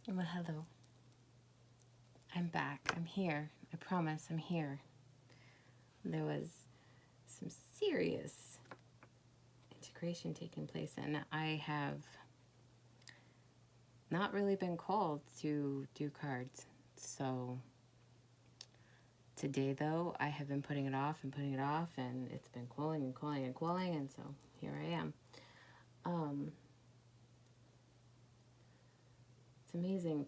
Well, hello. I'm back. I'm here. I promise I'm here. There was some serious integration taking place, and I have not really been called to do cards. So today, though, I have been putting it off and putting it off, and it's been calling and calling and calling, and so here I am. It's amazing.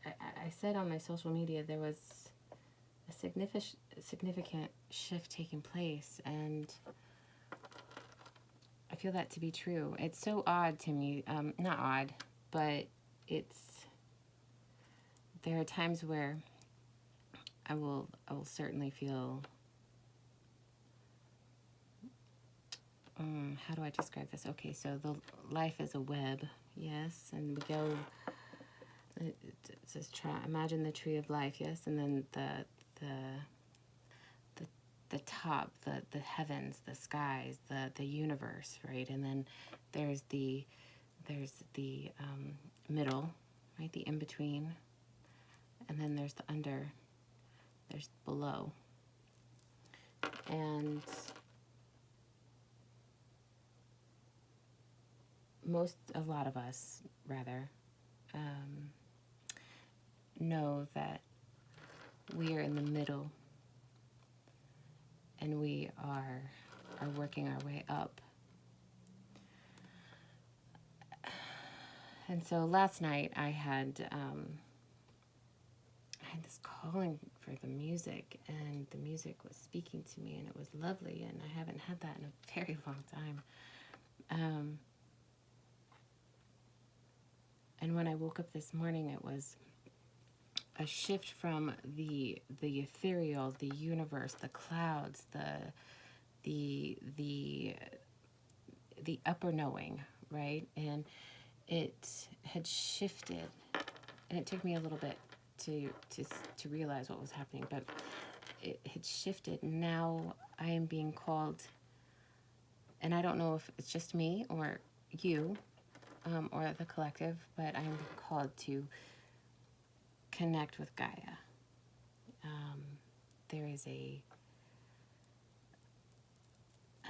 I said on my social media, there was a significant shift taking place, and I feel that to be true. It's so odd to me, not odd, but there are times where I will certainly feel, how do I describe this? Okay, so the life is a web, yes, and we go, it says imagine the tree of life, yes, and then the top, the heavens, the skies, the universe, right? And then there's the middle, right? The in between, and then there's the under, there's below, and a lot of us rather know that we are in the middle, and we are working our way up. And so last night I had this calling for the music, and the music was speaking to me, and it was lovely, and I haven't had that in a very long time. And when I woke up this morning, it was a shift from the ethereal, the universe, the clouds, the upper knowing, right? And it had shifted, and it took me a little bit to realize what was happening, but it had shifted. Now I am being called, and I don't know if it's just me or you, or the collective, but I'm called to connect with Gaia. There is an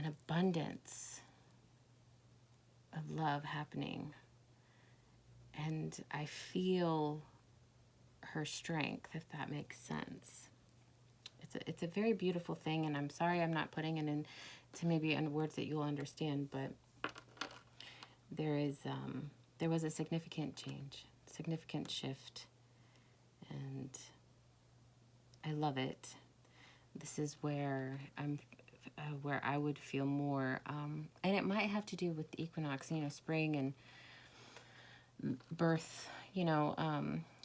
abundance of love happening, and I feel her strength, if that makes sense. It's a very beautiful thing, and I'm sorry I'm not putting it into maybe in words that you'll understand, but there was a significant change, significant shift, and I love it. This is where where I would feel more, and it might have to do with the equinox, spring and birth,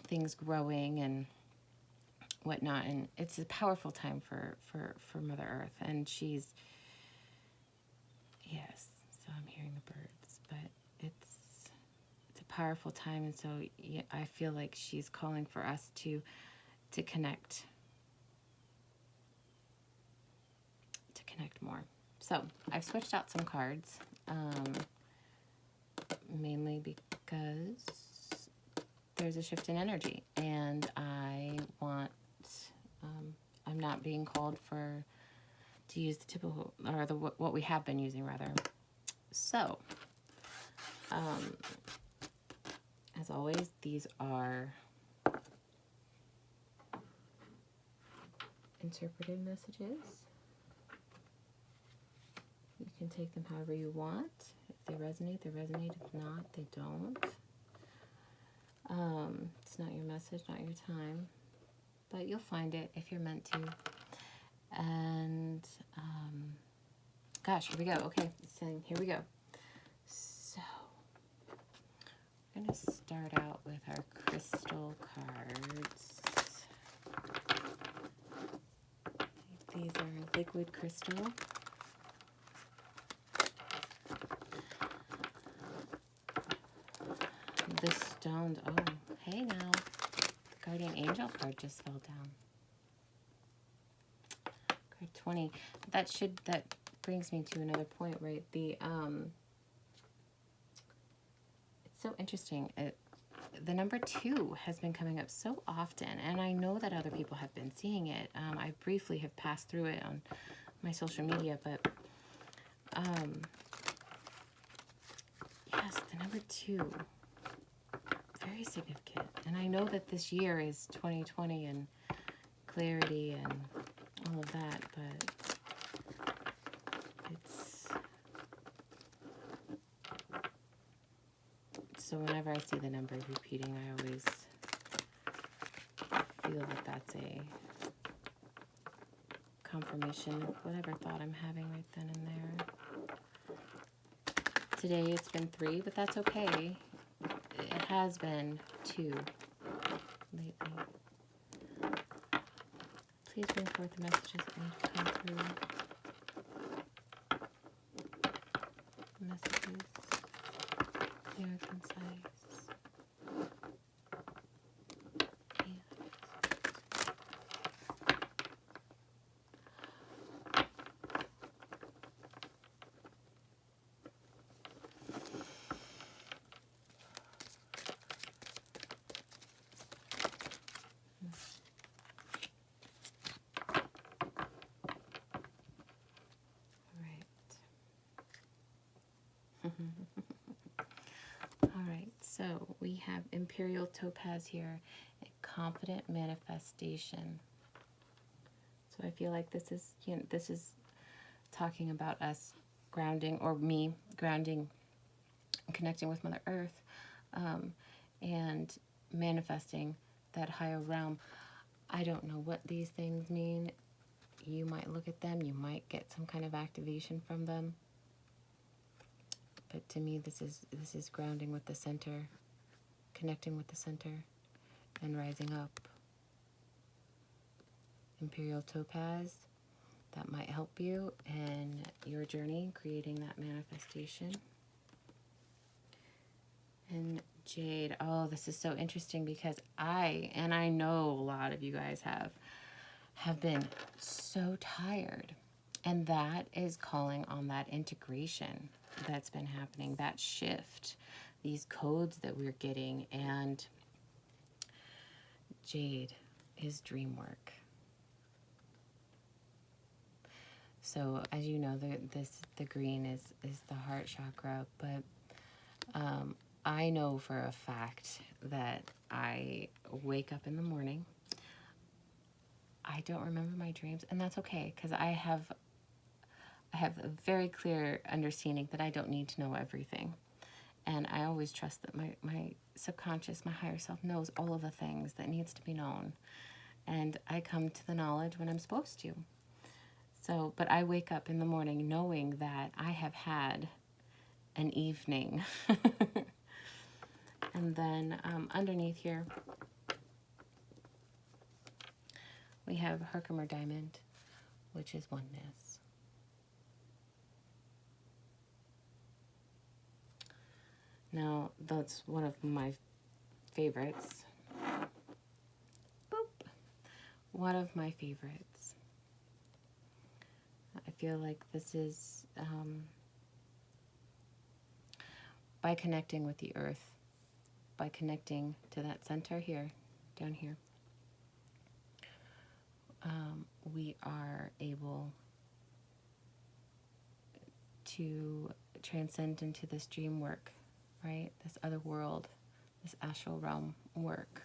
things growing and whatnot, and it's a powerful time for Mother Earth, and she's, yes, so I'm hearing the birds, but it's a powerful time, and so yeah, I feel like she's calling for us to connect more. So I've switched out some cards, mainly because there's a shift in energy, and I want, I'm not being called to use the typical, or what we have been using rather. So, as always, these are interpreted messages. You can take them however you want. If they resonate, they resonate. If not, they don't. It's not your message, not your time, but you'll find it if you're meant to. And gosh, here we go. Okay, saying here we go. So we're gonna start out with our crystal cards. These are liquid crystal. The stones. Oh, hey now. The guardian angel card just fell down. Card 20. That brings me to another point, right? It's so interesting. the number 2 has been coming up so often, and I know that other people have been seeing it. I briefly have passed through it on my social media, but yes, the number 2, very significant. And I know that this year is 2020 and clarity and all of that, but it's... So whenever I see the numbers repeating, I always feel that that's a confirmation of whatever thought I'm having right then and there. Today it's been 3, but that's okay. It has been 2 lately. Please bring forth the messages that need to come through. Messages, clear and concise. All right, so we have Imperial Topaz here, a confident manifestation. So I feel like this is, this is talking about us grounding, or me grounding, connecting with Mother Earth, and manifesting that higher realm. I don't know what these things mean. You might look at them, you might get some kind of activation from them. But to me, this is grounding with the center, connecting with the center, and rising up. Imperial Topaz, that might help you in your journey, creating that manifestation. And Jade, oh, this is so interesting because I know a lot of you guys have been so tired. And that is calling on that integration that's been happening, that shift, these codes that we're getting. And Jade is dream work. So as you know, the green is the heart chakra, but I know for a fact that I wake up in the morning, I don't remember my dreams, and that's okay, because I have a very clear understanding that I don't need to know everything. And I always trust that my subconscious, my higher self knows all of the things that needs to be known. And I come to the knowledge when I'm supposed to. So, but I wake up in the morning knowing that I have had an evening. And then underneath here, we have Herkimer Diamond, which is oneness. Now, that's one of my favorites. Boop. One of my favorites. I feel like this is by connecting with the earth, by connecting to that center here, down here, we are able to transcend into this dream work, right? This other world, this astral realm work.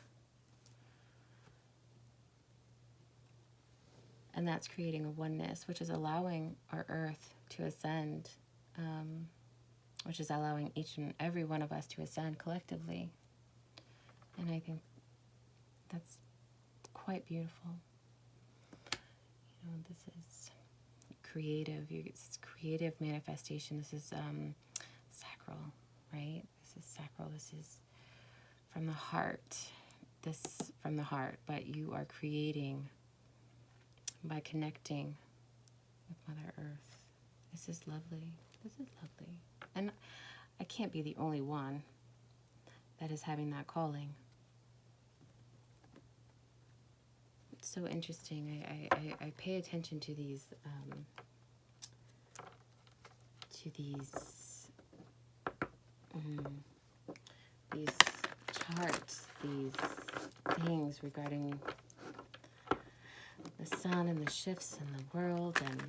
And that's creating a oneness, which is allowing our earth to ascend, which is allowing each and every one of us to ascend collectively. And I think that's quite beautiful. You know, this is creative. It's creative manifestation. This is sacral, right? This is sacral. This is from the heart. This from the heart. But you are creating by connecting with Mother Earth. This is lovely. This is lovely. And I can't be the only one that is having that calling. It's so interesting. I pay attention to these heart these things regarding the sun and the shifts in the world and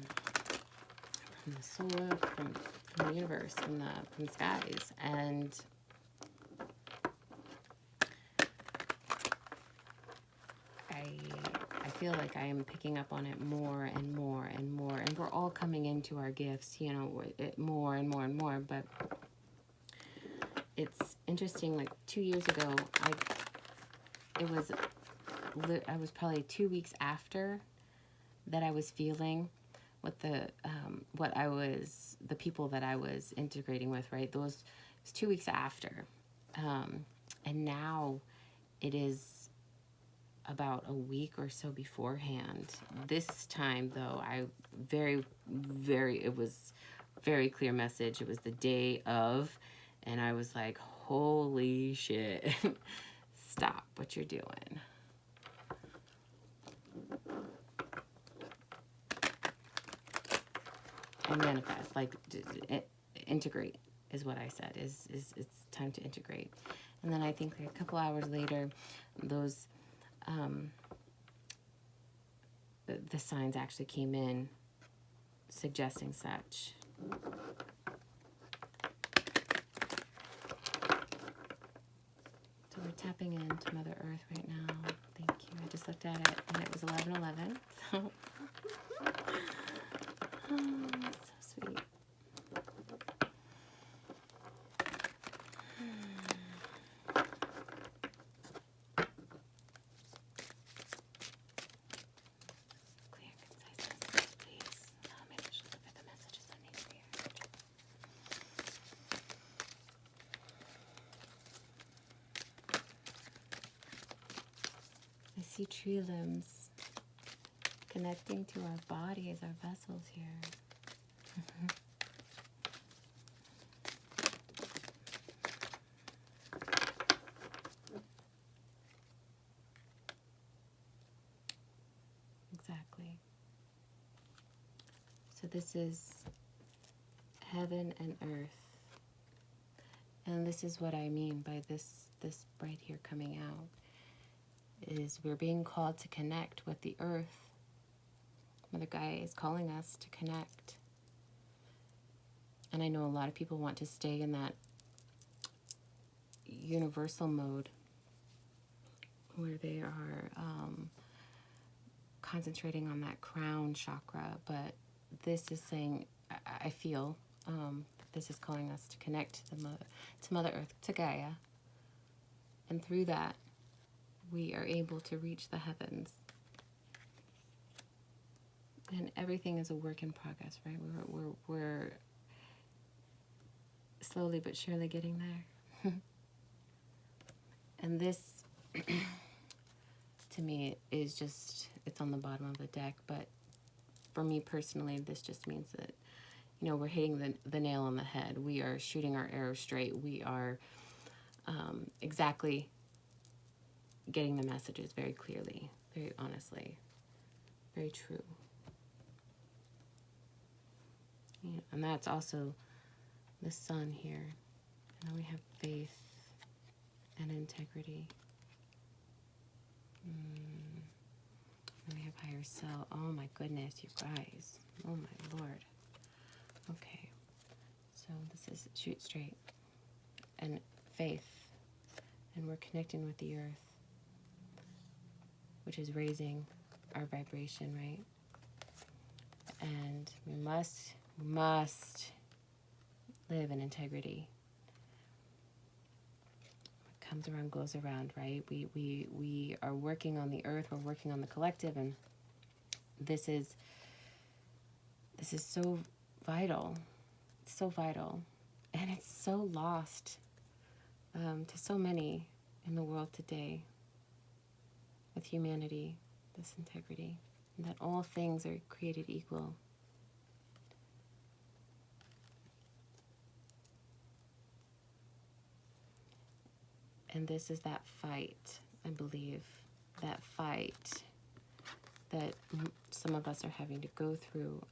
from the solar, from the universe, from the skies. And I feel like I am picking up on it more and more and more, and we're all coming into our gifts, you know, more and more and more. But it's interesting, like 2 years ago, I was probably 2 weeks after that I was feeling what the people that I was integrating with, right? It was 2 weeks after, and now it is about a week or so beforehand. This time, though, it was very clear message. It was the day of, and I was like, holy shit, stop what you're doing. And manifest, like, integrate is what I said, is it's time to integrate. And then I think like a couple hours later, those the signs actually came in suggesting such. So we're tapping into Mother Earth right now. Thank you. I just looked at it and it was 11:11. So, so sweet. I see tree limbs connecting to our body as our vessels here. Exactly. So this is heaven and earth. And this is what I mean by this right here coming out. Is we're being called to connect with the earth. Mother Gaia is calling us to connect. And I know a lot of people want to stay in that universal mode where they are concentrating on that crown chakra. But this is saying, I feel, this is calling us to connect to Mother Earth, to Gaia. And through that, we are able to reach the heavens. And everything is a work in progress, right? We're slowly but surely getting there. And this, to me, is just, it's on the bottom of the deck. But for me personally, this just means that, you know, we're hitting the nail on the head. We are shooting our arrow straight. We are exactly getting the messages very clearly, very honestly, very true. Yeah, and that's also the sun here. And then we have faith and integrity. And we have higher self. Oh my goodness, you guys. Oh my Lord. Okay. So this is shoot straight. And faith. And we're connecting with the earth, which is raising our vibration, right? And we must live in integrity. What comes around goes around, right? We are working on the earth, we're working on the collective, and this is so vital. It's so vital. And it's so lost to so many in the world today with humanity, this integrity, and that all things are created equal. And this is that fight, I believe, that fight that some of us are having to go through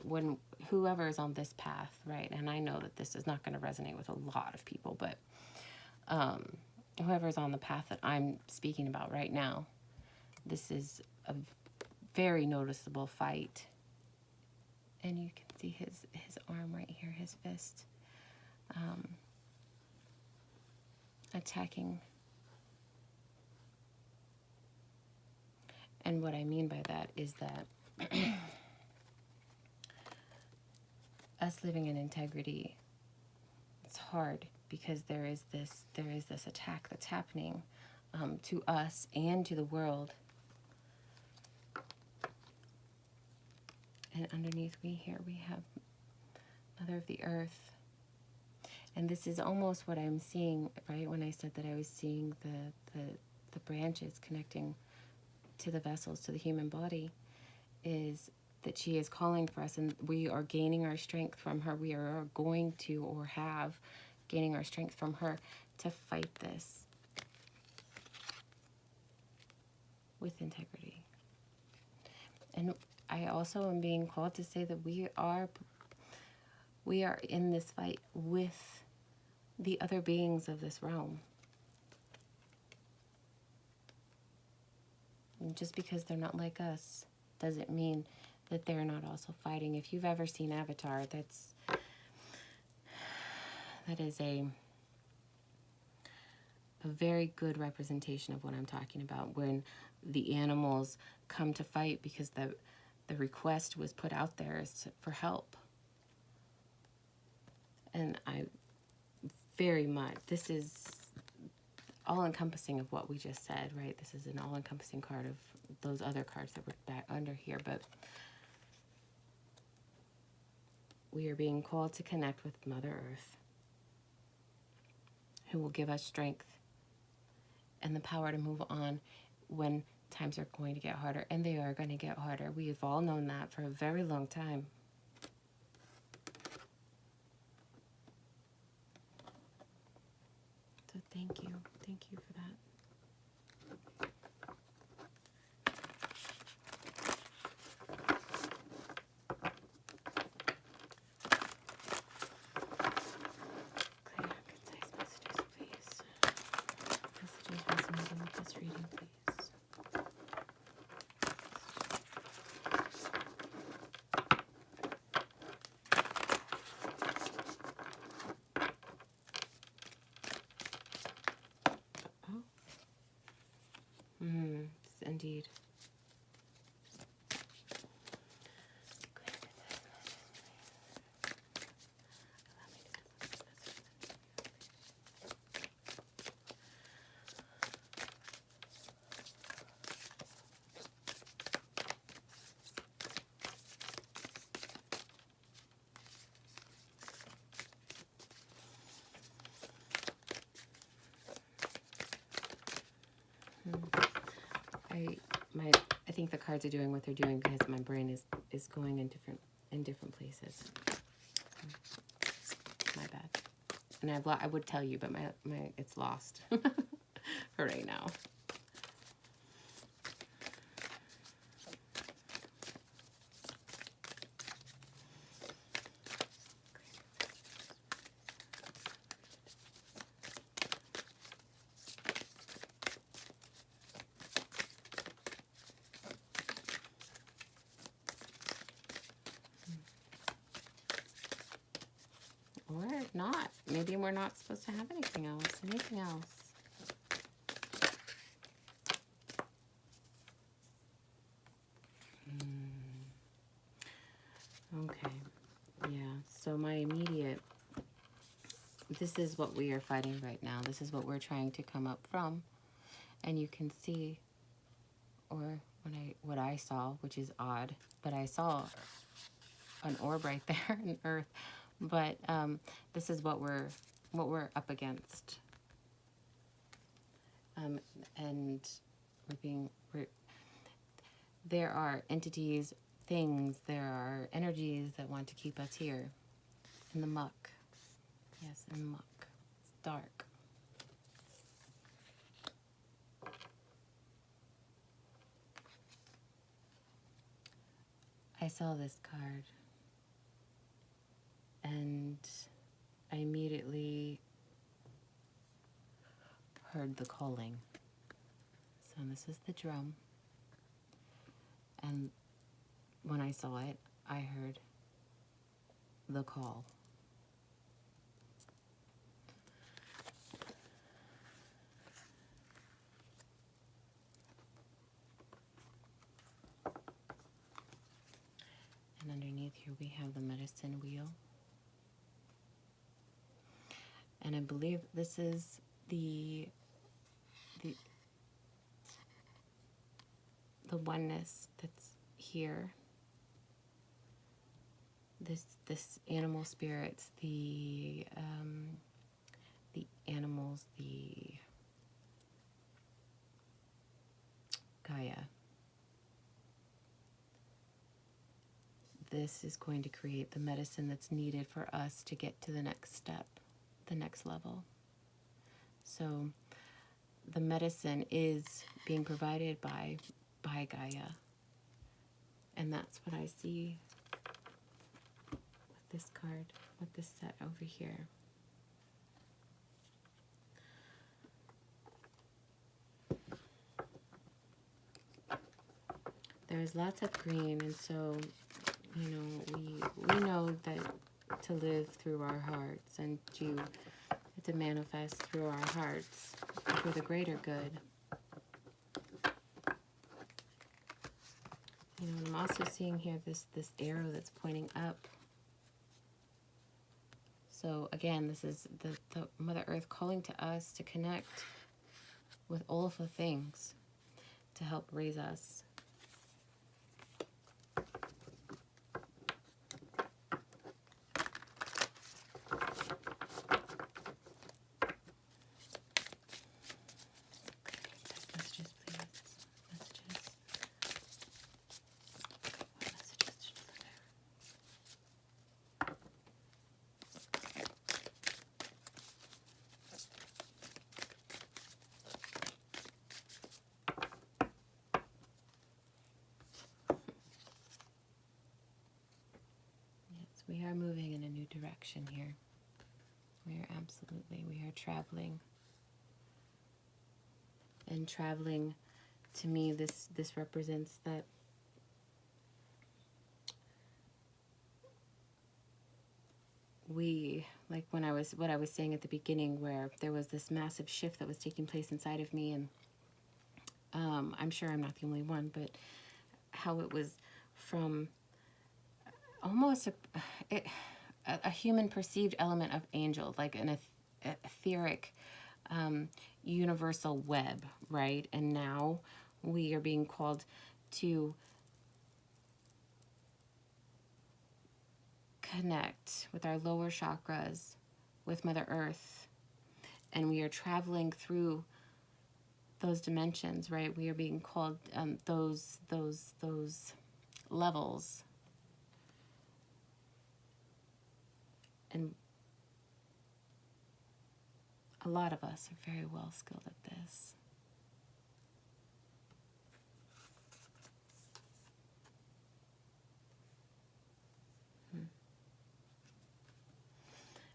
when whoever is on this path, right? And I know that this is not going to resonate with a lot of people, but whoever's on the path that I'm speaking about right now, this is a very noticeable fight. And you can see his arm right here, his fist, attacking. And what I mean by that is that us living in integrity, it's hard because there is this attack that's happening to us and to the world. And underneath we have Mother of the Earth. And this is almost what I'm seeing, right? When I said that I was seeing the branches connecting to the vessels, to the human body, is that she is calling for us, and we are gaining our strength from her. We are going to, or have, gaining our strength from her to fight this with integrity. And I also am being called to say that we are in this fight with the other beings of this realm. And just because they're not like us doesn't mean that they're not also fighting. If you've ever seen Avatar, that is a very good representation of what I'm talking about, when the animals come to fight because the request was put out there for help. And I very much, this is all-encompassing of what we just said, right? This is an all-encompassing card of those other cards that were back under here, but we are being called to connect with Mother Earth, who will give us strength and the power to move on when times are going to get harder, and they are going to get harder. We've all known that for a very long time. So thank you for that. Clear, concise messages, please. Messages resonating with this reading, please. Indeed. I think the cards are doing what they're doing because my brain is going in different places. My bad. And I would tell you, but my it's lost for right now. Or not. Maybe we're not supposed to have anything else. Anything else. Okay. Yeah. So my immediate... This is what we are fighting right now. This is what we're trying to come up from. And you can see, or what I saw, which is odd, but I saw an orb right there in Earth. But this is what we're up against, and there are entities, things, there are energies that want to keep us here in the muck. Yes, in the muck. It's dark. I saw this card. And I immediately heard the calling. So this is the drum. And when I saw it, I heard the call. And underneath here we have the medicine wheel. And I believe this is the oneness that's here. This animal spirits, the animals, the Gaia. This is going to create the medicine that's needed for us to get to the next step, the next level. So the medicine is being provided by Gaia. And that's what I see with this card, with this set over here. There's lots of green, and so, you know, we know that to live through our hearts and to manifest through our hearts for the greater good. You know, I'm also seeing here this arrow that's pointing up. So again, this is the Mother Earth calling to us to connect with all of the things to help raise us. We are moving in a new direction here. We are traveling. And traveling, to me, this represents that we, like what I was saying at the beginning, where there was this massive shift that was taking place inside of me, and I'm sure I'm not the only one, but how it was from almost a human perceived element of angel, like an etheric universal web, right? And now we are being called to connect with our lower chakras, with Mother Earth, and we are traveling through those dimensions, right? We are being called those levels. And a lot of us are very well skilled at this.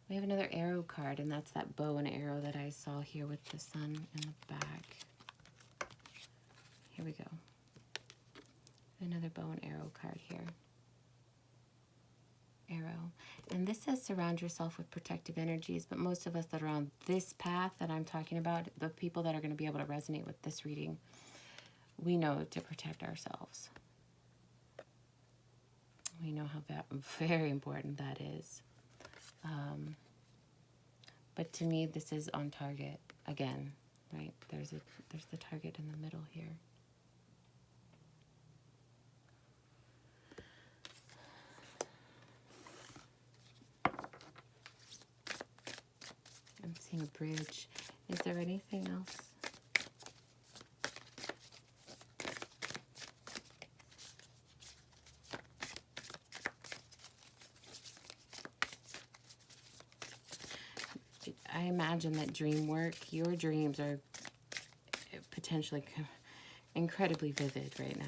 We have another arrow card, and that's that bow and arrow that I saw here with the sun in the back. Here we go. Another bow and arrow card here. Arrow. And this says surround yourself with protective energies, but most of us that are on this path that I'm talking about, the people that are going to be able to resonate with this reading, we know to protect ourselves. We know how very important that is. But to me, this is on target again, right? There's the target in the middle here. I'm seeing a bridge. Is there anything else? I imagine that dream work, your dreams are potentially incredibly vivid right now.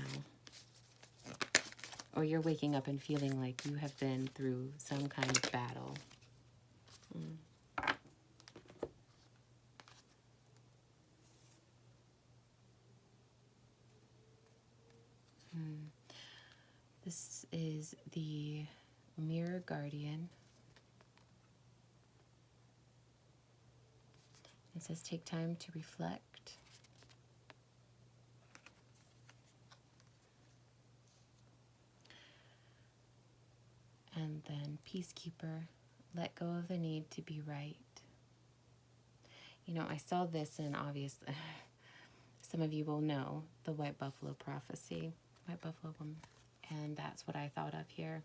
Or you're waking up and feeling like you have been through some kind of battle. This is the Mirror Guardian. It says take time to reflect. And then Peacekeeper, let go of the need to be right. You know, I saw this in, obviously, some of you will know, the White Buffalo Prophecy, White Buffalo Woman. And that's what I thought of here.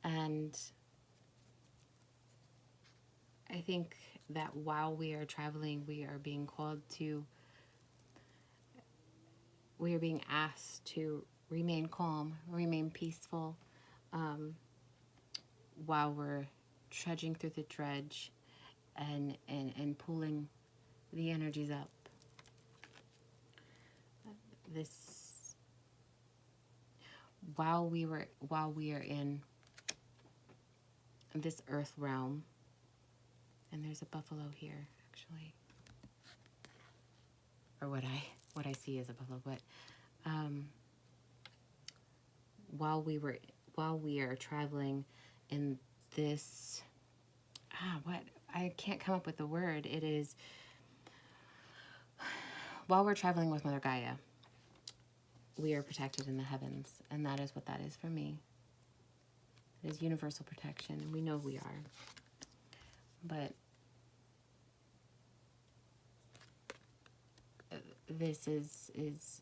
And I think that while we are traveling, we are being asked to remain calm, remain peaceful, while we're trudging through the dredge and pulling the energies up. This, while we are in this earth realm, and there's a buffalo here actually, or what I see is a buffalo, but while we are traveling in this, what, I can't come up with the word. It is, while we're traveling with Mother Gaia, we are protected in the heavens, and that is what that is for me. It is universal protection, and we know we are. But this is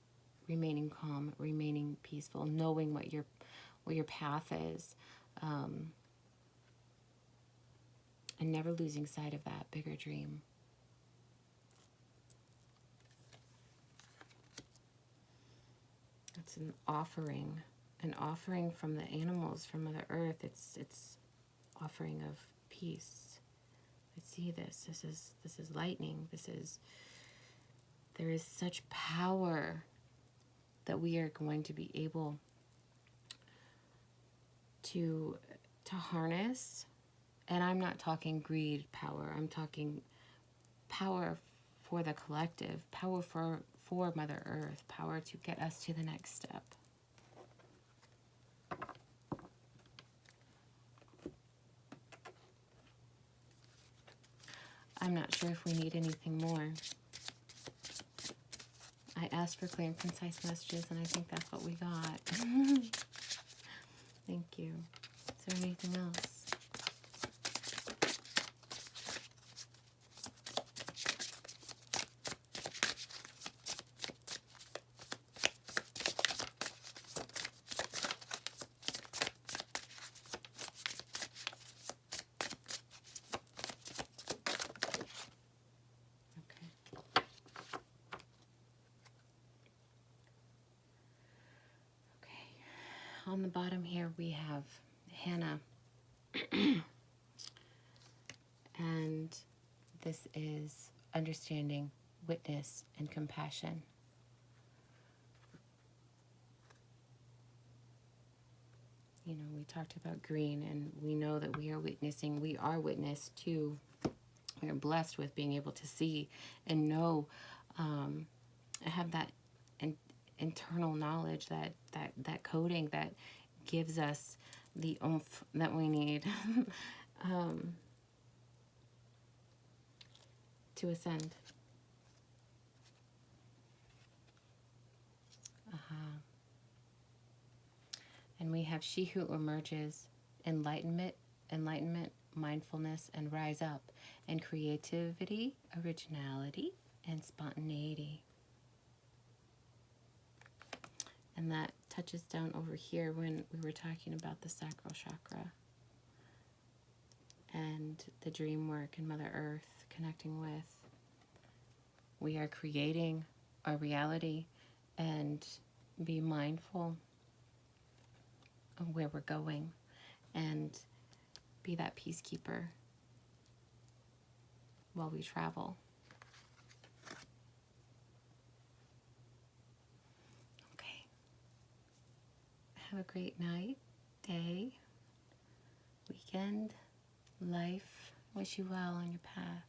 remaining calm, remaining peaceful, knowing what your path is, and never losing sight of that bigger dream. It's an offering from the animals, from Mother Earth. It's offering of peace. I see this. This is lightning. There is such power that we are going to be able to harness. And I'm not talking greed power. I'm talking power for the collective, power for Mother Earth, power to get us to the next step. I'm not sure if we need anything more. I asked for clear and concise messages, and I think that's what we got. Thank you. Is there anything else? On the bottom here we have Hannah, and this is understanding, witness, and compassion. You know, we talked about green, and we know that we are witnessing, we are witness to, we are blessed with being able to see and know, have that internal knowledge, that coding that gives us the oomph that we need to ascend. And we have she who emerges, enlightenment, mindfulness, and rise up, and creativity, originality, and spontaneity. And that touches down over here when we were talking about the sacral chakra and the dream work and Mother Earth connecting with. We are creating our reality, and be mindful of where we're going, and be that peacekeeper while we travel. Have a great night, day, weekend, life. Wish you well on your path.